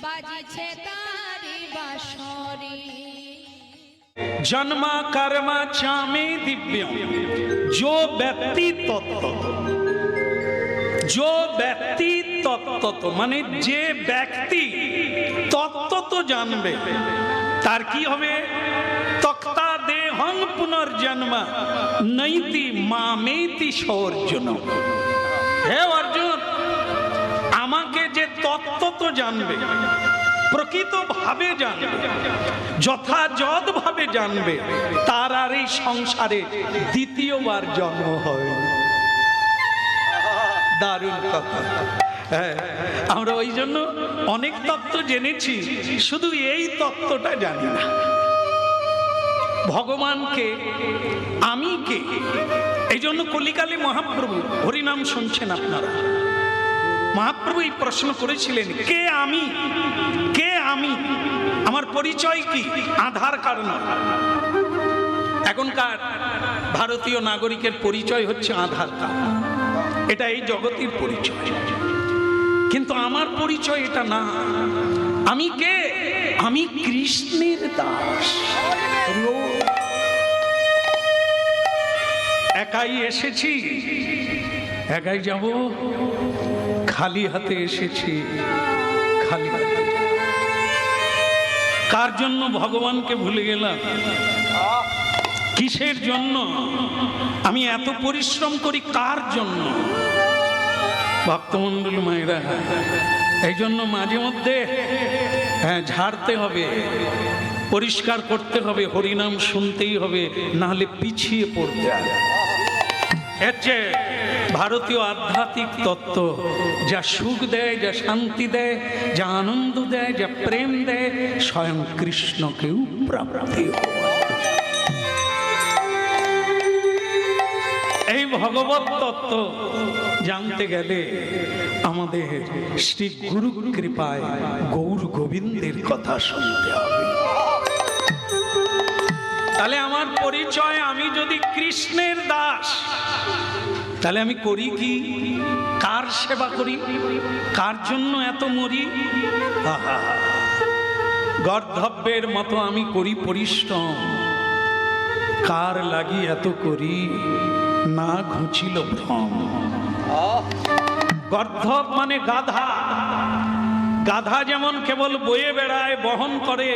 বাজিছে তারি বাঁশরি। जन्मा कर्मा चामे दिव्यम जो व्यक्ति तत्व, जो व्यक्ति तत्व माने जे व्यक्ति तत्व तो जानबे तार की होबे तक्ता देहं पुनर्जन्मा नैति मामेति सौर्जुन। हे अर्जुन আমাকে যে তত্ত্ব তো জানবে, প্রকৃত ভাবে জানবে, যথাযথ ভাবে জানবে, তার আর এই সংসারে দ্বিতীয়বার জন্ম হবে না। দারুণ কথা। হ্যাঁ, আমরা ওই জন্য অনেক তত্ত্ব জেনেছি, শুধু এই তত্ত্বটা জানি না। ভগবানকে আমি কে, এই জন্য কলিকালে মহাপ্রভু হরিনাম শুনছেন আপনারা, মহাপ্রভু এই প্রশ্ন করেছিলেন, কে আমি, কে আমি, আমার পরিচয় কি? আধার কার্ড না। এখনকার ভারতীয় নাগরিকের পরিচয় হচ্ছে আধার কার্ড, এটা এই জগতের পরিচয়, কিন্তু আমার পরিচয় এটা না। আমি কে? আমি কৃষ্ণের দাস। একাই এসেছি, একাই যাব, খালি হাতে এসেছি, খালি হাতে। কার জন্য ভগবানকে ভুলে গেলাম? কিসের জন্য আমি এত পরিশ্রম করি? কার জন্য? ভক্তমণ্ডল মায়েরা, এই জন্য মাঝে মধ্যে ঝাড়তে হবে, পরিষ্কার করতে হবে, হরিনাম শুনতেই হবে, নাহলে পিছিয়ে পড়তে হবে। এর চেয়ে ভারতীয় আধ্যাত্মিক তত্ত্ব যা সুখ দেয়, যা শান্তি দেয়, যা আনন্দ দেয়, যা প্রেম দেয়, স্বয়ং কৃষ্ণকেও প্রাপ্তি হয়। এই ভগবত তত্ত্ব জানতে গেলে আমাদের শ্রী গুরু কৃপায় গৌর গোবিন্দের কথা শুনতে হবে। তাহলে আমার পরিচয়, আমি যদি কৃষ্ণের দাস, তাহলে আমি করি কি? কার সেবা করি? কার জন্য এত মরি? গর্ধব্যের মতো আমি করি পরিশ্রম, কার লাগি এত করি? না ঘুচিল ভ্রম। গর্ধব মানে গাধা। গাধা যেমন কেবল বয়ে বেড়ায়, বহন করে,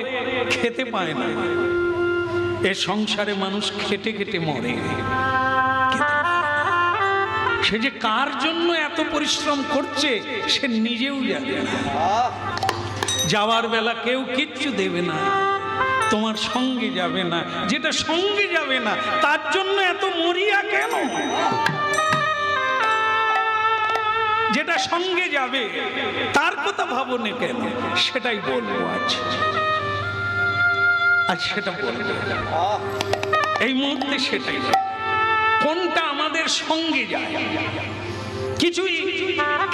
খেতে পায় না। এ সংসারে মানুষ খেটে খেটে মরে। সে যে কার জন্য এত পরিশ্রম করছে সে নিজেও জানে না। যাওয়ার বেলা কেউ কিচ্ছু দেবে না, তোমার সঙ্গে যাবে না। যেটা সঙ্গে যাবে না তার জন্য এত মরিয়া কেন? যেটা সঙ্গে যাবে তার কথা ভাবনে কেন? সেটাই বলবো আজ, আজ সেটা বলবো এই মুহূর্তে। সেটাই কোনটা আমাদের সঙ্গে যায়। কিছুই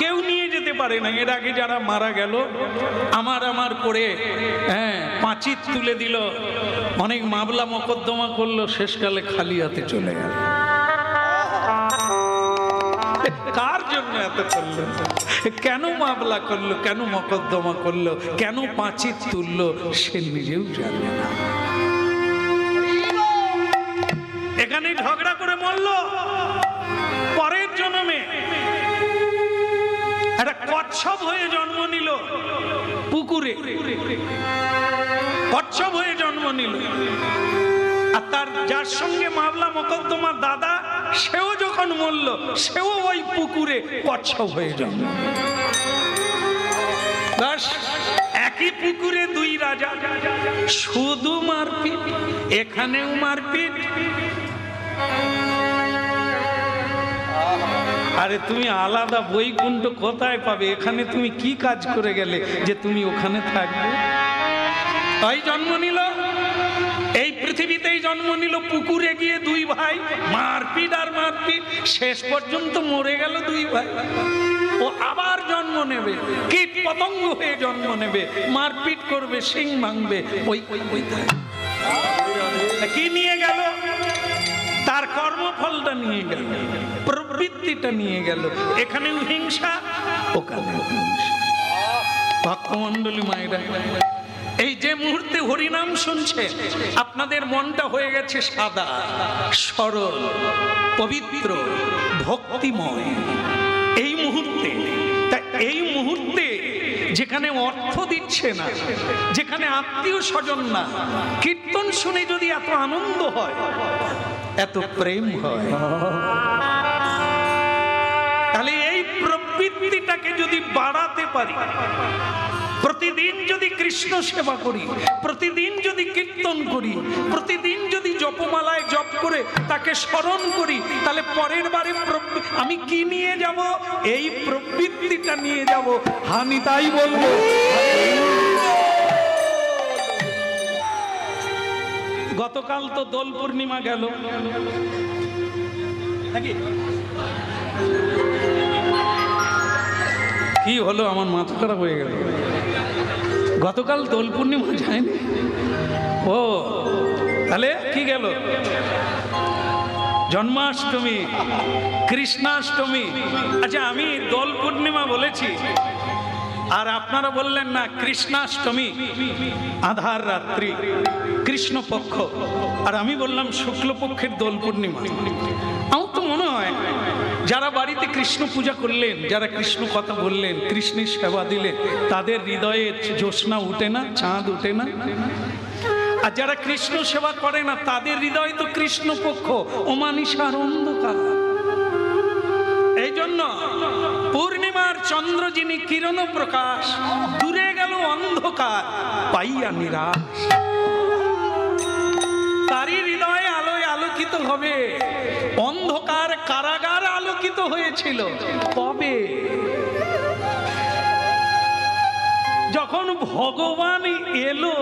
কেউ নিয়ে যেতে পারে না। এর আগে যারা মারা গেল, আমার করে পাঁচির তুলে দিল, অনেক মামলা মকদ্দমা করলো, শেষকালে খালি হাতে চলে গেল। কার জন্য এত করলো? কেন মামলা করলো? কেন মকদ্দমা করলো? কেন পাঁচির তুললো? সে নিজেও জানে না। এখানে ঝগড়া করে মরলো, পরের জন্মে একটা কচ্ছপ হয়ে জন্ম নিল পুকুরে, কচ্ছপ হয়ে জন্ম নিল। আর তার যার সঙ্গে মামলা মকদ্দমা দাদা, সেও যখন মরল, সেও ওই পুকুরে কচ্ছপ হয়ে জন্ম। বাস, একই পুকুরে দুই রাজা, শুধু মারপিট, এখানেও মারপিট। আরে তুমি আলাদা বৈকুণ্ঠ কোথায় পাবে? এখানে তুমি কি কাজ করে গেলে যে তুমি ওখানে থাকবে? তাই জন্ম নিল, এই পৃথিবীতেই জন্ম নিল, পুকুরে গিয়ে দুই ভাই মারপিট আর মারপিট, শেষ পর্যন্ত মরে গেল দুই ভাই। ও আবার জন্ম নেবে, কীট পতঙ্গ হয়ে জন্ম নেবে, মারপিট করবে, শিং ভাঙবে। ওই কি নিয়ে গেল? তার কর্মফলটা নিয়ে গেল, প্রবৃত্তিটা নিয়ে গেল। এখানেও হিংসা, ওখানেও হিংসা। ভক্তমণ্ডলী মায়েরা, এই যে মুহূর্তে হরিনাম শুনছে আপনাদের মনটা হয়ে গেছে সাদা, সরল, পবিত্র, ভক্তিময়। এই মুহূর্তে, এই মুহূর্তে যেখানে অর্থ দিচ্ছে না, যেখানে আত্মীয় স্বজন না, কীর্তন শুনে যদি এত আনন্দ হয়, এত প্রেম হয়, তাহলে এই প্রবৃত্তিটাকে যদি বাড়াতে পারি, প্রতিদিন যদি কৃষ্ণ সেবা করি, প্রতিদিন যদি কীর্তন করি, প্রতিদিন যদি জপমালায় জপ করে তাকে স্মরণ করি, তাহলে পরের বারে আমি কি নিয়ে যাব? এই প্রবৃত্তিটা নিয়ে যাব। আমি তাই বলবো। গতকাল তো দোল পূর্ণিমা গেল নাকি? কি হলো, আমার মাথা খারাপ হয়ে গেল। গতকাল দোল পূর্ণিমা যায়নি? ও তাহলে কি গেল? জন্মাষ্টমী, কৃষ্ণাষ্টমী। আচ্ছা, আমি দোল পূর্ণিমা বলেছি আর আপনারা বললেন না কৃষ্ণাষ্টমী, আধার রাত্রি, কৃষ্ণপক্ষ, আর আমি বললাম শুক্লপক্ষের দোল পূর্ণিমা। আমার তো মনে হয় যারা বাড়িতে কৃষ্ণ পূজা করলেন, যারা কৃষ্ণ কথা বললেন, কৃষ্ণের সেবা দিলেন, তাদের হৃদয়ে জ্যোৎস্না উঠে না, চাঁদ উঠে না? আর যারা কৃষ্ণ সেবা করে না, তাদের হৃদয় তো কৃষ্ণপক্ষ, অমানিসার অন্ধকার। এই জন্য পূর্ণিমার চন্দ্র যিনি কিরণ প্রকাশ, দূরে গেল অন্ধকার পাইয়া নিরাশ, তারই হৃদয়ে আলোয় আলোকিত হবে। অন্ধকার কারাগার আলোকিত হয়েছিল কবে? যখন ভগবান এলো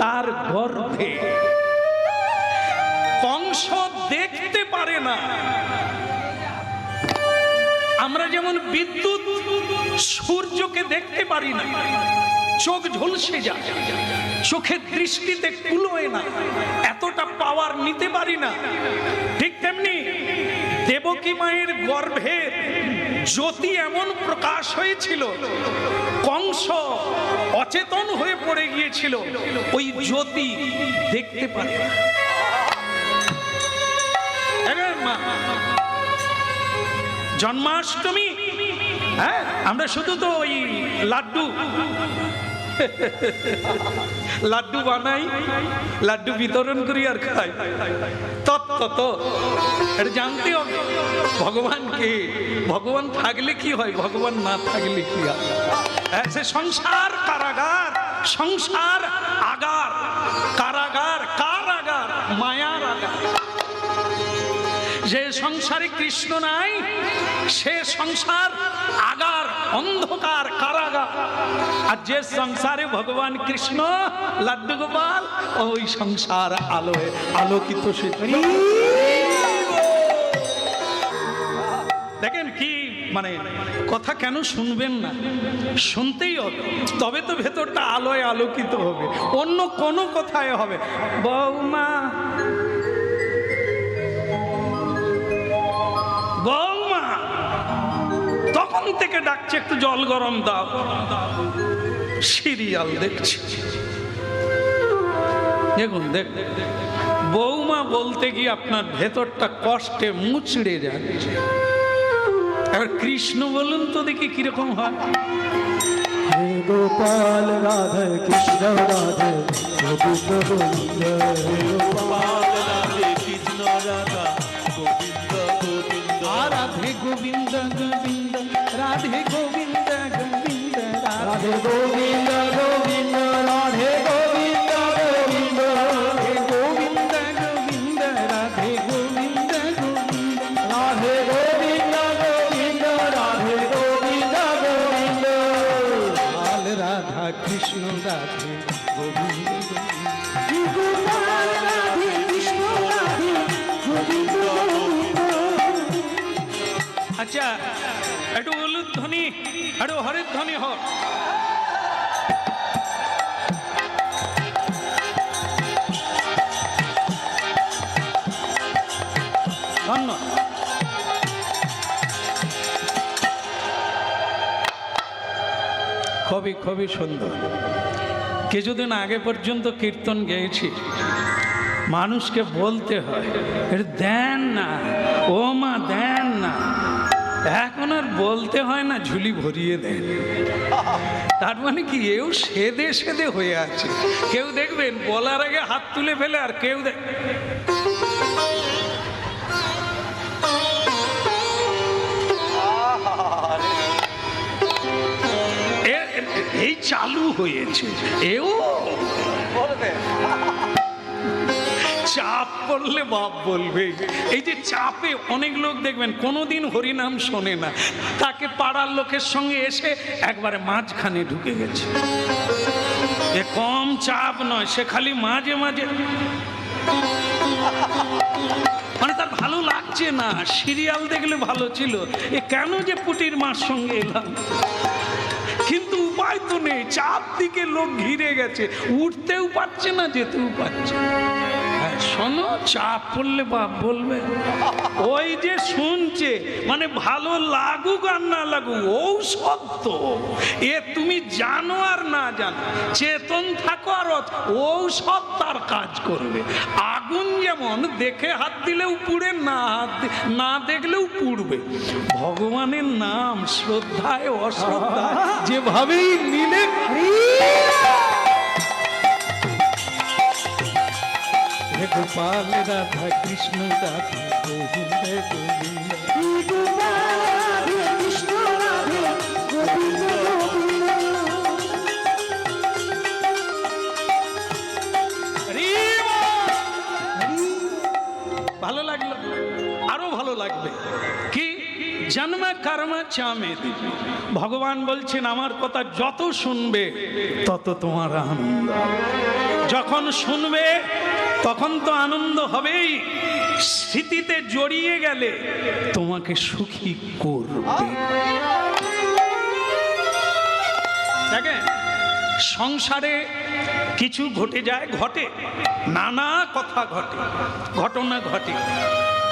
তার গর্ভে। কংস দেখতে পারে না। আমরা যেমন বিদ্যুৎ সূর্যকে দেখতে পারি না, চোখ ঝলসে যায়, চোখের দৃষ্টিতে কুলোয় না, এতটা পাওয়ার নিতে পারি না। ঠিক তেমনি দেবকী মায়ের গর্ভে জ্যোতি এমন প্রকাশ হয়েছিল, কংস অচেতন হয়ে পড়ে গিয়েছিল, ওই জ্যোতি দেখতে পারে না। জন্মাষ্টমী, হ্যাঁ, আমরা শুধু তো ওই লাড্ডু লাড্ডু বানাই, লাড্ডু বিতরণ করি আর খাই, তত্ত্ব তো এটা জানতে হবে। ভগবানকে, ভগবান থাকলে কি হয়, ভগবান না থাকলে কি হয়? সে সংসার কারাগার, সংসার আগার, কারাগার, কার আগার? মায়ার আগার। যে সংসারে কৃষ্ণ নাই, সে সংসার আগার, অন্ধকার, কারাগার। আর যে সংসারে ভগবান কৃষ্ণ, লাড্ডু গোপাল, ওই সংসার আলোয় আলোকিত। সে দেখেন কি মানে কথা, কেন শুনবেন না? শুনতেই হবে, তবে তো ভেতরটা আলোয় আলোকিত হবে, অন্য কোনো কথায় হবে। বৌমা, বৌমা, তখন থেকে ডাকছে একটু জল গরম দাও, সিরিয়াল দেখছি। দেখুন, দেখ, বৌমা বলতে গিয়ে আপনার ভেতরটা কষ্টে মুচড়ে যাচ্ছে। এবার কৃষ্ণ বলুন তো দেখি কিরকম হয়। হে গোপাল রাধে কৃষ্ণ রাধে গোবিন্দ গোবিন্দ, হে গোপাল রাধে কৃষ্ণ রাধা গোবিন্দ গোবিন্দ, রাধে গোবিন্দ গোবিন্দ, রাধে গোবিন্দ গোবিন্দ, রাধে গোবিন্দ গোবিন্দ, রাধে গোবিন্দ গোবিন্দ, রাধে গোবিন্দ গোবিন্দ, রাধে গোবিন্দ গোবিন্দ, রাধে গোবিন্দ গোবিন্দ, রাধে গোবিন্দ গোবিন্দ, গোপাল রাধা কৃষ্ণ রাধে গোবিন্দ গোবিন্দ। গোপাল রাধে কৃষ্ণ রাধে গোবিন্দ গোবিন্দ। আচ্ছা, একটু উলুধ্বনি, একটু হরির ধ্বনি হোক। ধন্য। খুবই খুবই সুন্দর। কিছুদিন আগে পর্যন্ত কীর্তন গেয়েছি, মানুষকে বলতে হয় এটা দেন না, ও মা দেন না। এখন আর বলতে হয় না, ঝুলি ভরিয়ে দেন। তার মানে কি, এও সেদে সেদে হয়ে আছে। কেউ দেখবেন বলার আগে হাত তুলে ফেলে, আর কেউ এই চালু হয়েছে। এও চাপ করলে বাপ বলবে। এই যে চাপে অনেক লোক দেখবেন কোনোদিন হরিনাম শোনে না, তাকে পাড়ার লোকের সঙ্গে এসে একবারে মাঝখানে ঢুকে গেছে। এ কম চাপ নয়, সে খালি মাঝে মাঝে, মানে তার ভালো লাগছে না। সিরিয়াল দেখলে ভালো ছিল, এ কেন যে পুটির মার সঙ্গে এলাম, কিন্তু উপায় তো নেই। চাপ দিকে লোক ঘিরে গেছে, উঠতেও পারছে না, যেতেও পারছে না। শোনো, চাপ পড়লে বাপ বলবে। ওই যে শুনছে, মানে ভালো লাগুক আর না লাগুক, ঔষধ তো। এ তুমি জানো আর না জানো, চেতন থাকো আর ঔষধ তার কাজ করবে। আগুন যেমন দেখে হাত দিলেও পুড়ে, না দেখলেও পুড়বে। ভগবানের নাম শ্রদ্ধায় অশ্রদ্ধায় যেভাবেই নিলে, গোপাল রাধা কৃষ্ণ রাধা গোবিন্দ গোবিন্দ, রাধে কৃষ্ণ রাধে গোবিন্দ গোবিন্দ। ভালো লাগলো, আরো ভালো লাগবে। কি জন্ম কর্ম চামে, ভগবান বলছেন আমার কথা যত শুনবে তত তোমার আনন্দ। যখন শুনবে তখন তো আনন্দ হবেই, স্মৃতিতে জড়িয়ে গেলে তোমাকে সুখী করবে। দেখেন, সংসারে কিছু ঘটে যায়, ঘটে নানা কথা, ঘটে ঘটনা ঘটে,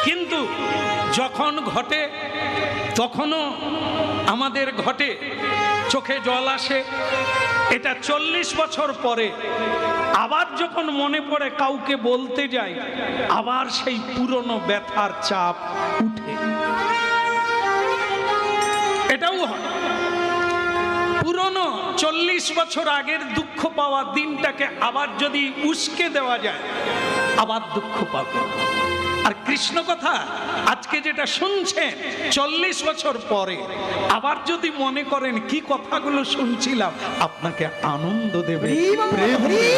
কিন্তু যখন ঘটে তখনও আমাদের ঘটে, চোখে জল আসে। এটা 40 বছর পরে আবার যখন মনে পড়ে কাউকে বলতে যাই, আবার সেই পুরনো ব্যথার চাপ উঠে। এটাও হয়, পুরনো 40 বছর আগের দুঃখ পাওয়া দিনটাকে আবার যদি উস্কে দেওয়া যায়, আবার দুঃখ পাবে। আর কৃষ্ণ কথা আজকে যেটা শুনছেন 40 বছর পরে আবার যদি মনে করেন কি কথাগুলো শুনছিলাম, আপনাকে আনন্দ দেবে, প্রেম দেবে।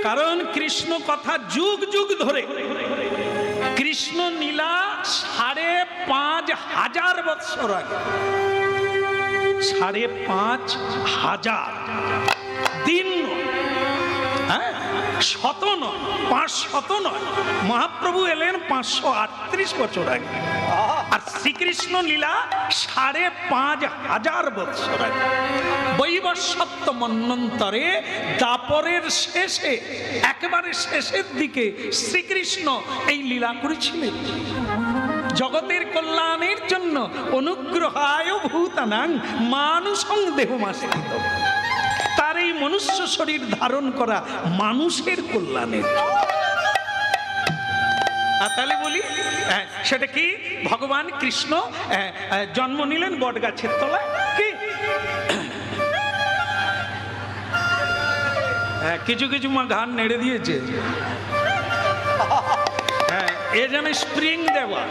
কারণ কৃষ্ণ কথা যুগ যুগ ধরে, কৃষ্ণ লীলা 5,500 বৎসর আগে, 5,500 দিন, হ্যাঁ, 100 নয়, 500 নয়। মহাপ্রভু এলেন 538 বছর আগে, আর শ্রীকৃষ্ণ লীলা 5,500 বৎসর আগে। বৈবস্বত্ব মন্বন্তরে দ্বাপরের শেষে, একেবারে শেষের দিকে শ্রীকৃষ্ণ এই লীলা করেছিলেন জগতের কল্যাণের জন্য। অনুগ্রহায় ভূতানাং মানুষং দেহমাশ্রিত, তার এই মনুষ্য শরীর ধারণ করা মানুষের কল্যাণের। তাহলে বলি, সেটা কি? ভগবান কৃষ্ণ জন্ম নিলেন বট গাছের তলায়। কি কিছু কিছু মা ঘান নেড়ে দিয়েছে, এ যেন স্প্রিং দেওয়া।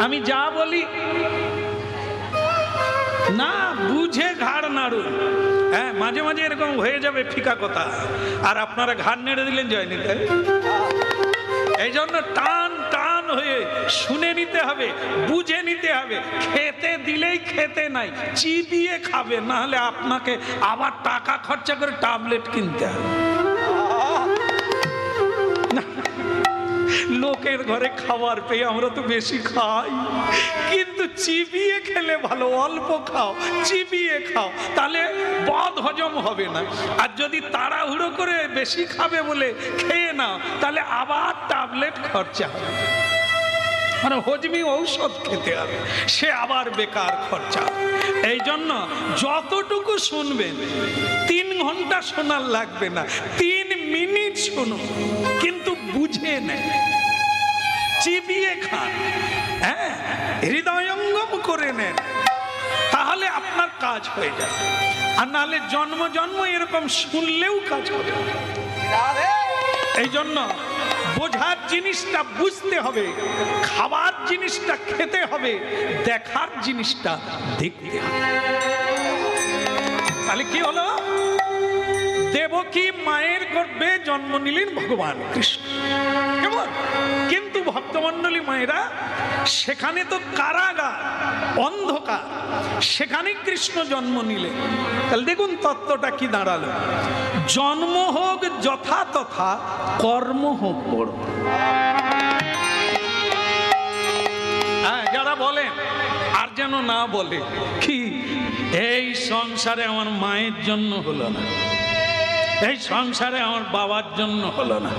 আমি যা বলি না বুঝে ঘাড় নাড়ুন। হ্যাঁ, মাঝে মাঝে এরকম হয়ে যাবে ফিকা কথা, আর আপনারা ঘাড় নেড়ে দিলেন জয় নিতে। এই জন্য টান টান হয়ে শুনে নিতে হবে, বুঝে নিতে হবে। খেতে দিলেই খেতে নাই, চিবিয়ে খাবে, না হলে আপনাকে আবার টাকা খরচা করে ট্যাবলেট কিনতে হবে। লোকের ঘরে খাবার পেয়ে আমরা তো বেশি খাই, কিন্তু চিবিয়ে খেলে ভালো। অল্প খাও, চিবিয়ে খাও, তাহলে বদ হজম হবে না। আর যদি তাড়াহুড়ো করে বেশি খাবে বলে খেয়ে নাও, তাহলে আবার ট্যাবলেট খরচা হবে। মানে হজমি ঔষধ খেতে হবে, সে আবার বেকার খরচা। এই জন্য যতটুকু শুনবেন 3 ঘন্টা শোনার লাগবে না, 3 মিনিট শুনুন, কিন্তু বুঝে নেন, চিবিয়ে খান, হ্যাঁ, হৃদয়ঙ্গম করে নেন, তাহলে আপনার কাজ হয়ে যাবে। আর নাহলে জন্ম জন্ম এরকম শুনলেও কাজ হবে। এই জন্য বোঝার জিনিসটা বুঝতে হবে, খাবার জিনিসটা খেতে হবে, দেখার জিনিসটা দেখতে হবে। তাহলে কি হলো? দেবকী মায়ের গর্ভে জন্ম নিলেন ভগবান কৃষ্ণ, কেমন? কিন্তু ভক্তমণ্ডলী মায়েরা, সেখানে তো কারাগার, অন্ধকার, সেখানে কৃষ্ণ জন্ম নিলেন। তাহলে দেখুন তত্ত্বটা কি দাঁড়ালো, জন্ম হোক যথা তথা, কর্ম হোক বড়। হ্যাঁ, যারা বলেন আর যেন না বলে কি, এই সংসারে আমার মায়ের জন্য হলো না, এই সংসারে আমার বাবার জন্য হলো না।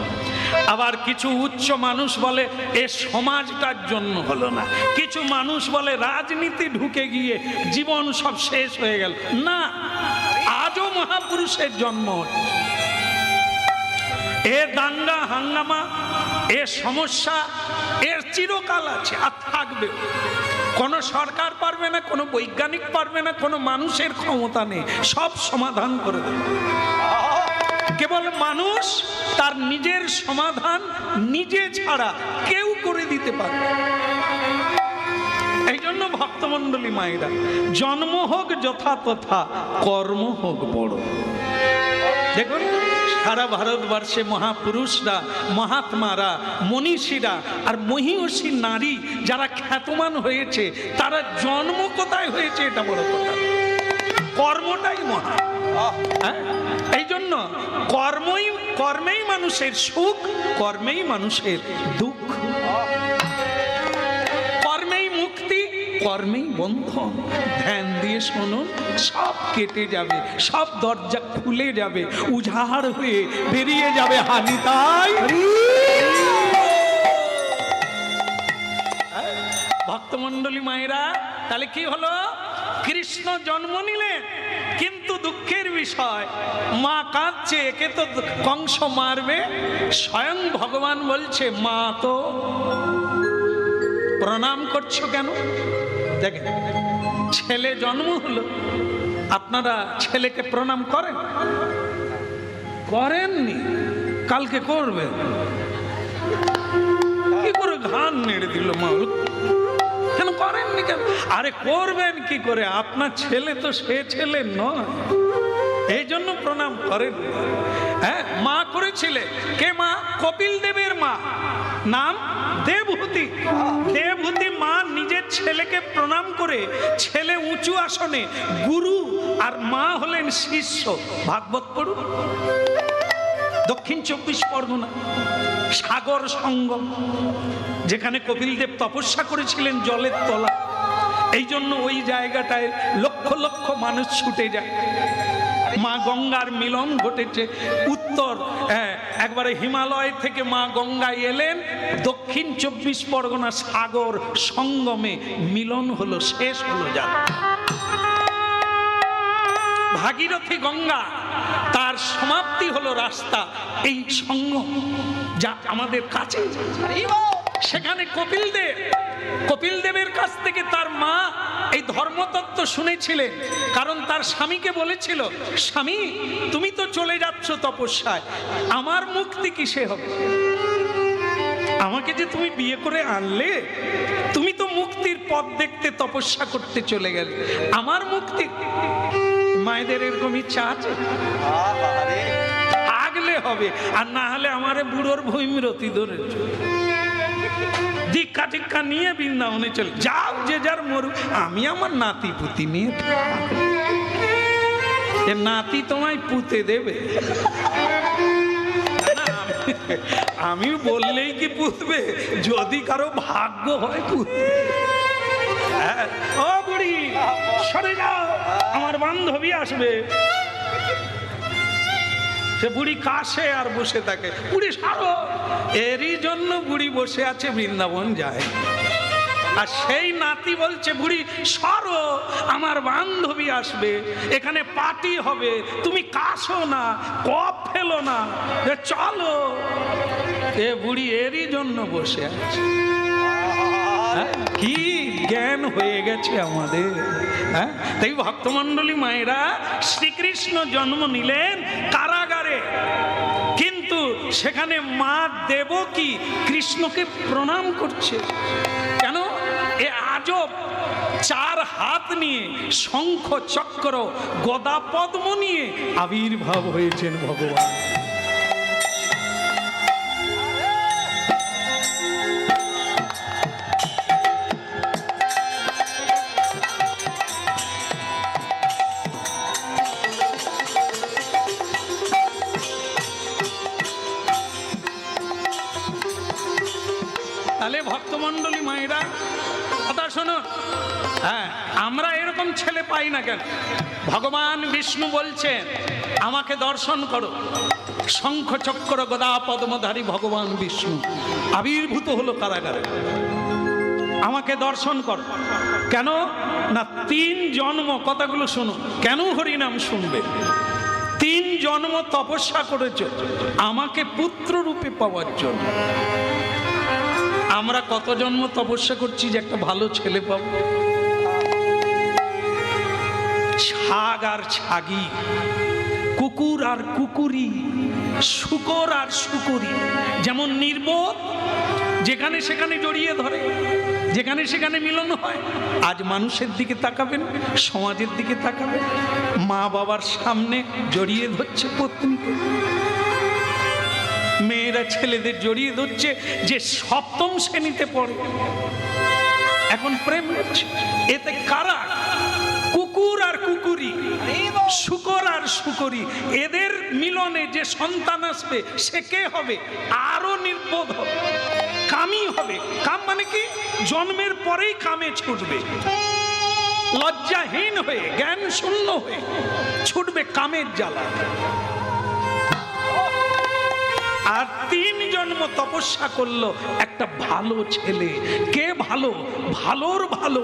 আবার কিছু উচ্চ মানুষ বলে এ সমাজটার জন্য হলো না। কিছু মানুষ বলে রাজনীতি ঢুকে গিয়ে জীবন সব শেষ হয়ে গেল। না, আজও মহাপুরুষের জন্ম হচ্ছে। এ দাঙ্গা হাঙ্গামা, এ সমস্যা, এর চিরকাল আছে আর থাকবে। কোনো সরকার পারবে না, কোনো বৈজ্ঞানিক পারবে না, কোনো মানুষের ক্ষমতা নেই সব সমাধান করে দেবে। কেবল মানুষ তার নিজের সমাধান নিজে ছাড়া কেউ করে দিতে পারবে। এই জন্য ভক্তমণ্ডলী মায়েরা, জন্ম হোক যথা তথা, কর্ম হোক বড়। দেখুন সারা ভারতবর্ষে মহাপুরুষরা, মহাত্মারা, মনীষীরা আর মহীয়সী নারী যারা খ্যাতমান হয়েছে, তারা জন্ম কোথায় হয়েছে এটা বড় কথা, কর্মটাই মহা। এই জন্য কর্মেই মানুষের সুখ, কর্মেই মানুষের দুঃখ, কর্মেই মুক্তি, কর্মেই বন্ধন। ধ্যান দিয়ে শুনুন, সব কেটে যাবে, সব দরজা খুলে যাবে, উজাড় হয়ে বেরিয়ে যাবে হানি। তাই ভক্তমণ্ডলী মায়েরা, তাহলে কি হলো? কৃষ্ণ জন্ম নিলেন, কিন্তু দুঃখের বিষয় মা কাঁদছে, একে তো কংস মারবে। স্বয়ং ভগবান বলছে, মা তো প্রণাম করছো কেন? দেখেন, ছেলে জন্ম হলো, আপনারা ছেলেকে প্রণাম করেন? করেননি, কালকে করবেন। কি করে ঘান নেড়ে দিল মা, কেন করেননি কেন? আরে করবেন কি করে, আপনার ছেলে তো সে ছেলে নয়, এই জন্য প্রণাম করেন। হ্যাঁ, মা করেছিলেন। কে মা? কপিল দেবের মা, নাম দেবহূতি। দেবহূতি মা নিজের ছেলেকে প্রণাম করে, ছেলে উঁচু আসনে, গুরু আর মা হলেন শিষ্য। ভাগবত পড়ুন। দক্ষিণ 24 পরগনা সাগর সঙ্গম, যেখানে কপিল দেব তপস্যা করেছিলেন জলের তলা। এই জন্য ওই জায়গাটায় লক্ষ লক্ষ মানুষ ছুটে যায়। মা গঙ্গার মিলন ঘটেছে। উত্তর একবারে হিমালয় থেকে মা গঙ্গা এলেন, দক্ষিণ 24 পরগনা সাগর সঙ্গমে মিলন হলো, শেষ হলো যা। ভাগীরথী গঙ্গা, তার সমাপ্তি হলো রাস্তা এই সঙ্গম, যা আমাদের কাছে। সেখানে কপিল দেবের কাছ থেকে তার মা এই ধর্মতত্ত্ব শুনেছিলেন। কারণ তার স্বামীকে বলেছিল, স্বামী তুমি তো চলে যাচ্ছ তপস্যায়, আমার মুক্তি কিসে হবে? আমাকে যে তুমি বিয়ে করে আনলে, তুমি তো মুক্তির পথ দেখতে তপস্যা করতে চলে গেলে, আমার মুক্তি। মায়েদের এরকম ইচ্ছা আছে? আগলে হবে, আর না হলে আমারে বুড়োর ভৈমরতি ধরে দীক্ষা টিক্ষা নিয়ে বৃন্দাবনে চলে যাও, যে যার মরুক, আমি আমার নাতি পুতি নিয়ে। নাতি তোমায় পুঁতে দেবে? আমি বললেই কি পুঁতবে? যদি কারো ভাগ্য হয় পুঁতবে। ও বুড়ি সরে যাও, আমার বান্ধবী আসবে। সে বুড়ি কাশে আর বসে থাকে, বুড়ি সারো। এরই জন্য বুড়ি বসে আছে, বৃন্দাবন যায়। আর সেই নাতি বলছে বুড়ি সরো, আমার বান্ধবী আসবে, এখানে পার্টি হবে, তুমি কাশো না, কপ ফেলো না, চলো। এ বুড়ি এরই জন্য বসে আছে। কি জ্ঞান হয়ে গেছে আমাদের। হ্যাঁ, তাই ভক্তমণ্ডলী মায়েরা, শ্রীকৃষ্ণ জন্ম নিলেন কারাগারে, কিন্তু সেখানে মা দেবকী কৃষ্ণকে প্রণাম করছে। কেন? এ আজব 4 হাত নিয়ে, শঙ্খ চক্র গদা পদ্ম নিয়ে আবির্ভাব হয়েছেন ভগবান। তাহলে ভক্তমণ্ডলী মায়েরা কথা শোনো, হ্যাঁ, আমরা এরকম ছেলে পাই না কেন? ভগবান বিষ্ণু বলছেন আমাকে দর্শন করো। শঙ্খ চক্র গদা পদ্মধারী ভগবান বিষ্ণু আবির্ভূত হলো কারাগারে, আমাকে দর্শন করো। কেন না 3 জন্ম, কথাগুলো শোনো, কেন হরিনাম শুনবে? 3 জন্ম তপস্যা করেছে আমাকে পুত্র রূপে পাওয়ার জন্য। আমরা কত জন্ম তপস্যা করছি যে একটা ভালো ছেলে পাবো? ছাগ আর ছাগি, কুকুর আর কুকুরি, শুকর আর শুকুরি যেমন নির্বোধ, যেখানে সেখানে জড়িয়ে ধরে, যেখানে সেখানে মিলন হয়। আজ মানুষের দিকে তাকাবেন, সমাজের দিকে তাকাবেন, মা বাবার সামনে জড়িয়ে ধরছে পত্নীকে, মেয়েরা ছেলেদের জড়িয়ে ধরছে যে 7ম শ্রেণীতে পড়ে, এখন প্রেম হচ্ছে। এতে কারা? কুকুর আর কুকুরি, শুকর আর শুকরি, এদের মিলনে যে সন্তান আসবে সে কে হবে? আরো নির্বোধ হবে, কামী হবে। কাম মানে কি? জন্মের পরেই কামে ছুটবে, লজ্জাহীন হয়ে, জ্ঞান শূন্য হয়ে ছুটবে কামের জ্বালা। আর 3 জন্ম তপস্যা করলো একটা ভালো ছেলে। কে ভালো? ভালোর ভালো,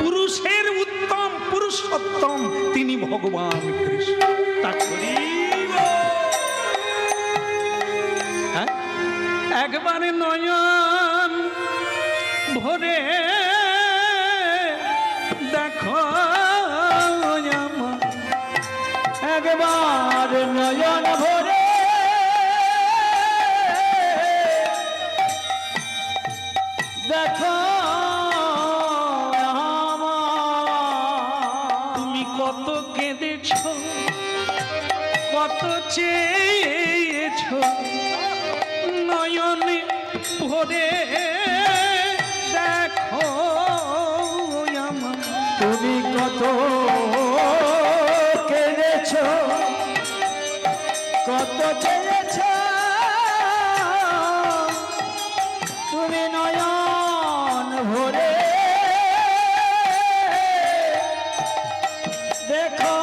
পুরুষের উত্তম, পুরুষোত্তম তিনি ভগবান কৃষ্ণ। একবারে নয়ন ভরে দেখো, একবার নয়ন ভরে দেখো, তুমি কত কেঁদেছ, কত চেয়েছ, নয়নে ভরে দেখো আমার। তুমি কত কেঁদেছ, কত চেয়েছ, তুমি নয়ন ভরে দেখো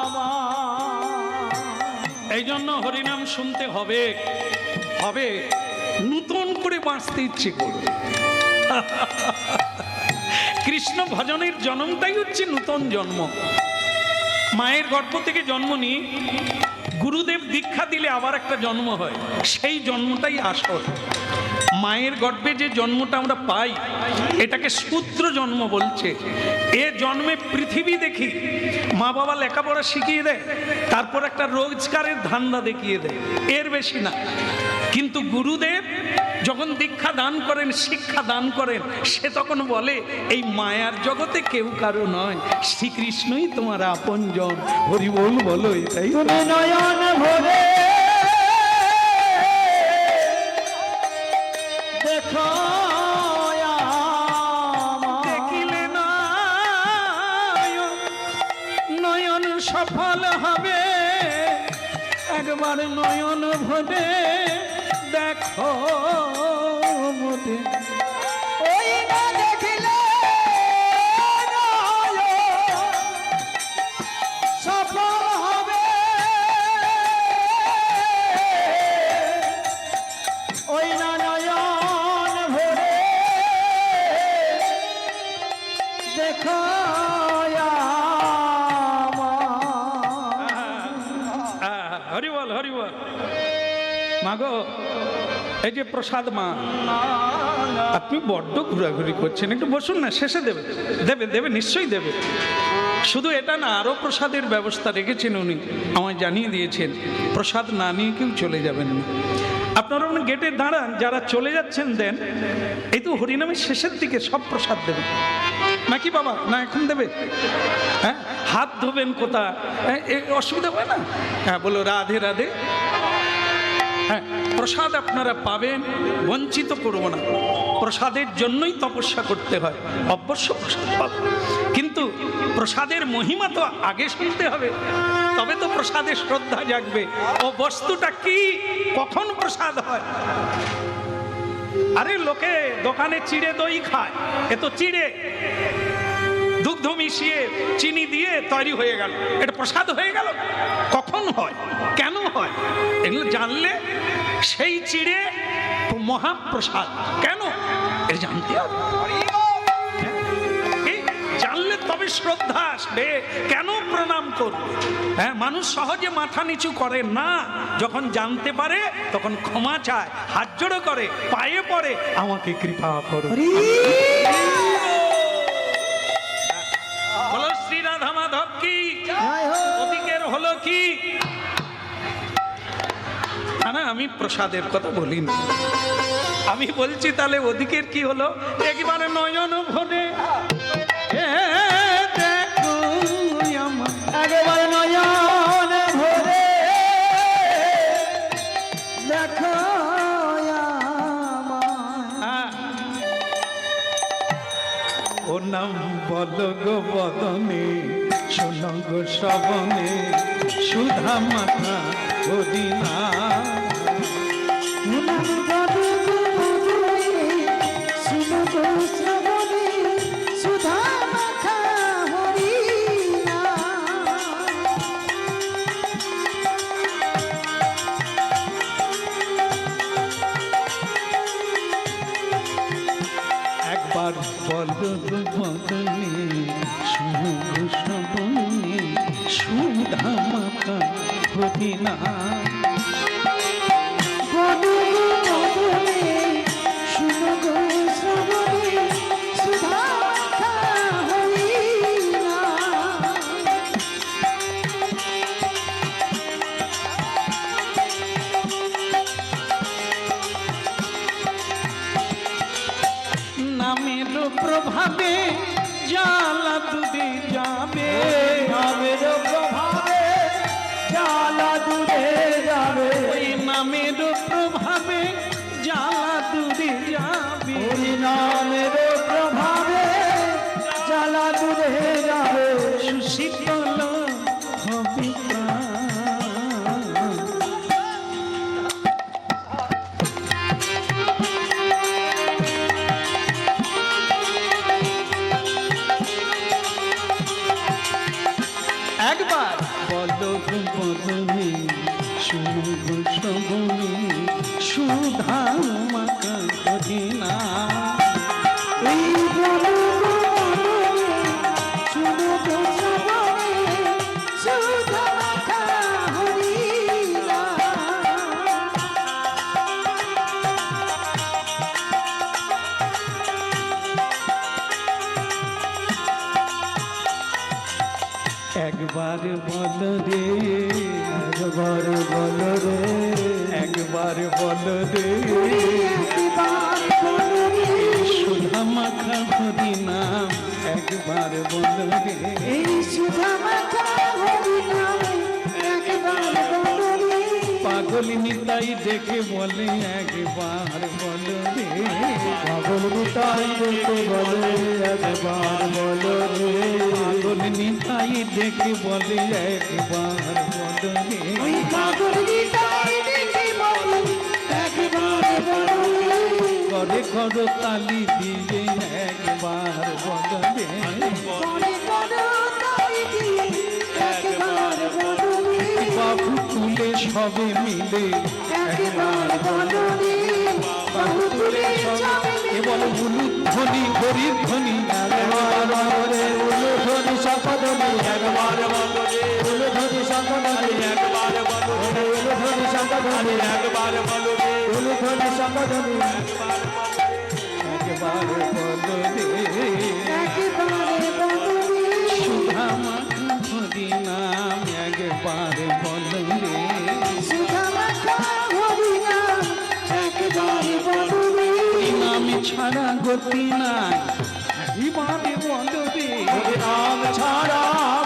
আমার। এই জন্য হরিনাম শুনতে হবে, হবে নূতন করে বাঁচতে ইচ্ছে করবে। কৃষ্ণ ভজনের জন্মটাই হচ্ছে নূতন জন্ম। মায়ের গর্ভ থেকে জন্ম নিয়ে গুরুদেব দীক্ষা দিলে আবার একটা জন্ম হয়, সেই জন্মটাই আসল। মায়ের গর্ভে যে জন্মটা আমরা পাই এটাকে শূদ্র জন্ম বলছে। এ জন্মে পৃথিবী দেখি, মা বাবা লেখাপড়া শিখিয়ে দেয়, তারপর একটা রোজগারের ধান্দা দেখিয়ে দেয়, এর বেশি না। কিন্তু গুরুদেব যখন দীক্ষা দান করেন, শিক্ষা দান করেন, সে তখন বলে এই মায়ার জগতে কেউ কারো নয়, শ্রীকৃষ্ণই তোমার আপনজন। হরি বল বলো, এটাই হলো নয়ন ভরে দেখো, দেখিলে নয়ন সফল হবে, একবার নয়ন ভরে দেখো মোদে। ওই না দেখিলে সফল হবে, ওই না নয়ন ভরে দেখো হরি বল হরি বল। মাগো এই যে প্রসাদ মা, আপনি বড্ড ঘোরাঘুরি করছেন, একটু বসুন না, শেষে দেবে দেবে দেবে নিশ্চয়ই দেবে। শুধু এটা না, আরও প্রসাদের ব্যবস্থা রেখেছেন উনি, আমায় জানিয়ে দিয়েছেন। প্রসাদ না নিয়ে কেউ চলে যাবেন না। আপনারা উনি গেটে দাঁড়ান, যারা চলে যাচ্ছেন দেন। এই তো হরিনামের শেষের দিকে সব প্রসাদ দেবেন নাকি বাবা? না এখন দেবে? হ্যাঁ, হাত ধোবেন কোথা? হ্যাঁ, অসুবিধা হয় না? হ্যাঁ, বলো রাধে রাধে। হ্যাঁ, প্রসাদ আপনারা পাবেন, বঞ্চিত করব না। প্রসাদের জন্যই তপস্যা করতে হয়, অবশ্য প্রসাদ পাবেন, কিন্তু প্রসাদের মহিমা তো আগে শুনতে হবে, তবে তো প্রসাদের শ্রদ্ধা জাগবে। ও বস্তুটা কি, কখন প্রসাদ হয়? আরে লোকে দোকানে চিড়ে দই খায়, এ তো চিড়ে দুগ্ধ মিশিয়ে চিনি দিয়ে তৈরি হয়ে গেল, এটা প্রসাদ হয়ে গেল? কখন হয়, কেন হয়, এগুলো জানলে সেই চিড়ে মহাপ্রসাদ। কেন এটা জানতে হবে, জানলে তবে শ্রদ্ধা আসবে, কেন প্রণাম করবে। হ্যাঁ, মানুষ সহজে মাথা নিচু করে না, যখন জানতে পারে তখন ক্ষমা চায়, হাত জোড়ো করে, পায়ে পড়ে, আমাকে কৃপা করো। বলো শ্রী রাধা মাধব কি, ওদিকের হলো কি না? আমি প্রসাদের কথা বলিনি, আমি বলছি তাহলে ওদিকের কি হলো। একবারে নয়ন ভরে একেবারে নয়ন ভরে দেখো ও নাম বল গো বদনে, শোনো গো শ্রবণে, সুধা মাথা হরিনা। একবার বল গো বদনে, শোনো গো শ্রবণে, সুধা মাথা হরিনা। নামের প্রভাবে জ্বালা দুধে যাবে, নামের প্রভাবে জ্বালা দূরে যাবে, ওই নামের প্রভাবে জ্বালা দুধে যাবে, ওই নামের প্রভাবে জ্বালা দূরে যাবে, সুশীতল হবে প্রাণ। একবার বলো গো বদনে, শোনো গো শ্রবণে, সুধা মাখা হরিনা। একবার বল রে, একবার বল রে, একবার বল রে, সুধা মাখা হরিনা। একবার বল রে, পাগল নিতাই দেখে বলে একবার বল রে, পাগল নিতাই দেখে বলে একবার বল রে, পাগল নিতাই দেখে বলে একবার বল রে, করে করো তালি দিয়ে একবার বল রে, বাবু তুলে সবে মিলে একবার বল রে, বাবু তুলে সবে, এ বল হলুদ ধ্বনি হরির ধ্বনি একবার বলো রে উলুধ্বনি শঙ্খধ্বনি একবার বলো রে উলুধ্বনি শঙ্খধ্বনি একবার বলো রে উলুধ্বনি শঙ্খধ্বনি একবার বলো রে উলুধ্বনি শঙ্খধ্বনি একবার বলো রে একেবারে বদলে সুধামা হরি নাম একবার বলো রে সুধা মাখা হরি নাম একেবারে বদলে এই নাম ছাড়া গতি নাই একবারে বলো রে হরি নাম ছাড়া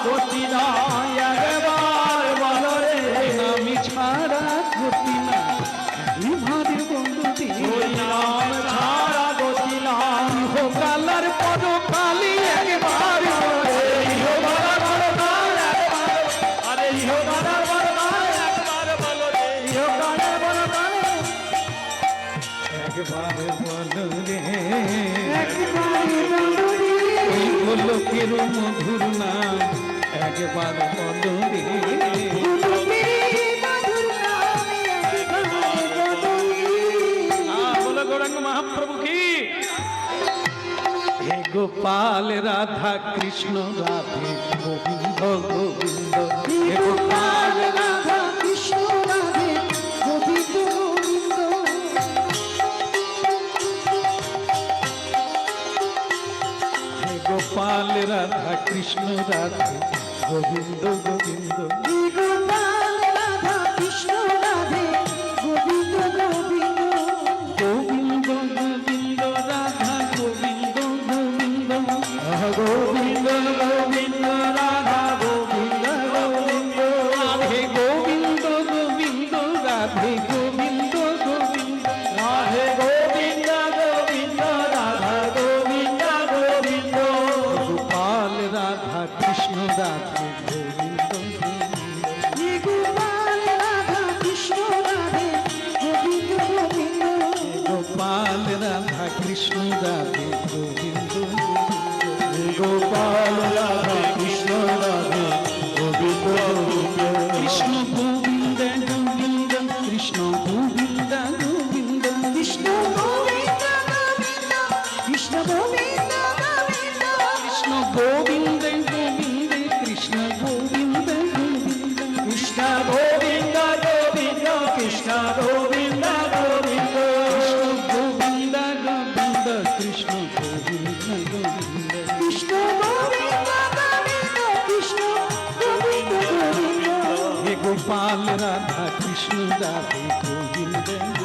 গতি নাই একবার বলো রে এই নাম ছাড়া গতি নাই একবারে বলো রে হরি নাম ছাড়া গতি নাই কালার পদ কালি একবার ইহো বাবার বরদান একবার আরে ইহো বাবার বরদান একবার বলো রে ইহো বাবার বরদান একবার বলো রে একেবারে বদলে ওই গোলকের মধুর নাম একবার বলো রে বলো গৌরাঙ্গ মহাপ্রভু কি হে গোপাল রাধা কৃষ্ণ রাধে গোবিন্দ গোবিন্দ হে গোপাল রাধা কৃষ্ণ রাধে গোবিন্দ গোবিন্দ হে গোপাল রাধা কৃষ্ণ রাধে গোবিন্দ গোবিন্দ গোপাল রাধা কৃষ্ণ রাধে গোবিন্দ গোবিন্দ গোবিন্দ গোবিন্দ রাধা গোবিন্দ গোবিন্দ গোবিন্দ গোবিন্দ রাধা গোবিন্দ গোবিন্দ রাধে গোবিন্দ গোবিন্দ রাধে গোবিন্দ গোবিন্দ রাধে গোবিন্দ গোবিন্দ রাধা গোবিন্দ গোবিন্দ গোপাল রাধা কৃষ্ণ রাধে গোবিন্দ গোপাল রাধা কৃষ্ণ রাধে গোবিন্দ গোবিন্দ গোপাল রাধা কৃষ্ণ রাধে গোবিন্দ গোপাল রাধা কৃষ্ণ রাধে গোবিন্দ গোবিন্দ কৃষ্ণ গোবিন্দ গোবিন্দ কৃষ্ণ গোবিন্দ গোবিন্দ কৃষ্ণ গোবিন্দ গোবিন্দ কৃষ্ণ গোবিন্দ গোবিন্দ কৃষ্ণ গোবিন্দ গোবিন্দ কৃষ্ণ গোবিন্দ গোবিন্দ কৃষ্ণ গোবিন্দ গোবিন্দ কৃষ্ণ গোবিন্দ গোবিন্দ গোবিন্দ গোবিন্দ কৃষ্ণ গোবিন্দ গোবিন্দ কৃষ্ণ গোবিন্দ গোবিন্দ কৃষ্ণ গোবিন্দ গোবিন্দ হে গোপাল রাধা কৃষ্ণ রাধে গোবিন্দ